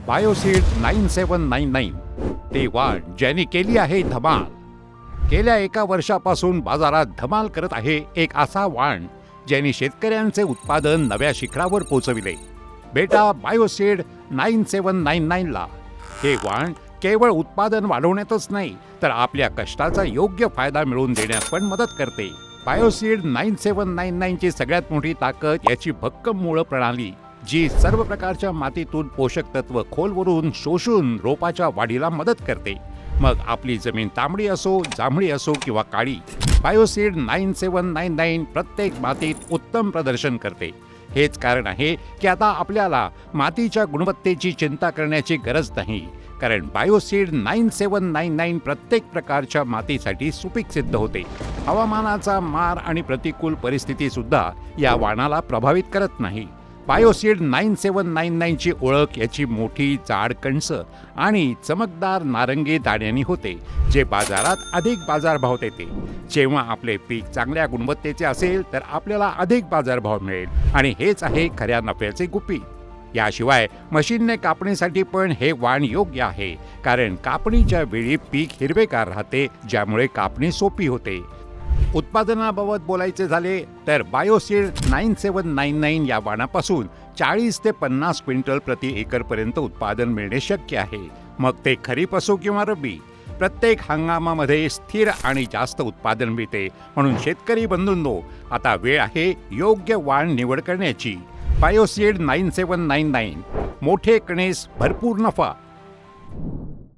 Bioseed 9799 ते वाण ज्यांनी केली आहे धमाल. गेल्या एका वर्षापासून बाजारात धमाल करत आहे एक असा वाण ज्यांनी शेतकऱ्यांचे उत्पादन नव्या शिखरावर पोहोचविले. बेटा बायोसीड 9799 ला हे वाण केवळ उत्पादन वाढवण्यातच नाही तर आपल्या कष्टाचा योग्य फायदा मिळवून देण्यात पण मदत करते. बायोसीड 9799 ची सगळ्यात मोठी ताकद याची भक्कम मूळ प्रणाली, जी सर्व प्रकारच्या मातीतून पोषक तत्व खोलवरून शोषून रोपाच्या वाढीला मदत करते. मग आपली जमीन तांबडी असो, जांभळी असो किंवा काळी, बायोसीड 9799 प्रत्येक मातीत उत्तम प्रदर्शन करते. हेच कारण आहे की आता आपल्याला मातीच्या गुणवत्तेची चिंता करण्याची गरज नाही, कारण बायोसीड 9799 प्रत्येक प्रकारच्या मातीसाठी सुपीक सिद्ध होते. हवामानाचा मार आणि प्रतिकूल परिस्थिती सुद्धा या वाणाला प्रभावित करत नाही. बायोसीड 9799 ची ओळख याची मोठी जाड कणस आणि चमकदार नारंगी दाण्यांनी होते, जे बाजारात अधिक बाजारभाव देते. जेव्हा आपले पीक चांगल्या गुणवत्तेचे असेल तर आपल्याला अधिक बाजारभाव मिळेल आणि हेच आहे खऱ्या नफ्याचे गुपित. याशिवाय मशीनने कापणीसाठी पण हे वाण योग्य आहे, कारण कापणीच्या वेळी पीक हिरवेगार राहते, ज्यामुळे कापणी सोपी होते. उत्पादनाबाबत बोलायचे झाले तर बायोसीड 9799 या वाणापासून 40 ते 50 क्विंटल प्रति एकरपर्यंत उत्पादन मिळणे शक्य आहे. मग ते खरीप असो किंवा रब्बी, प्रत्येक हंगामामध्ये स्थिर आणि जास्त उत्पादन मिळते. म्हणून शेतकरी बंधूंनो, आता वेळ आहे योग्य वाण निवड करण्याची. बायोसीड 9799, मोठे कणेस, भरपूर नफा.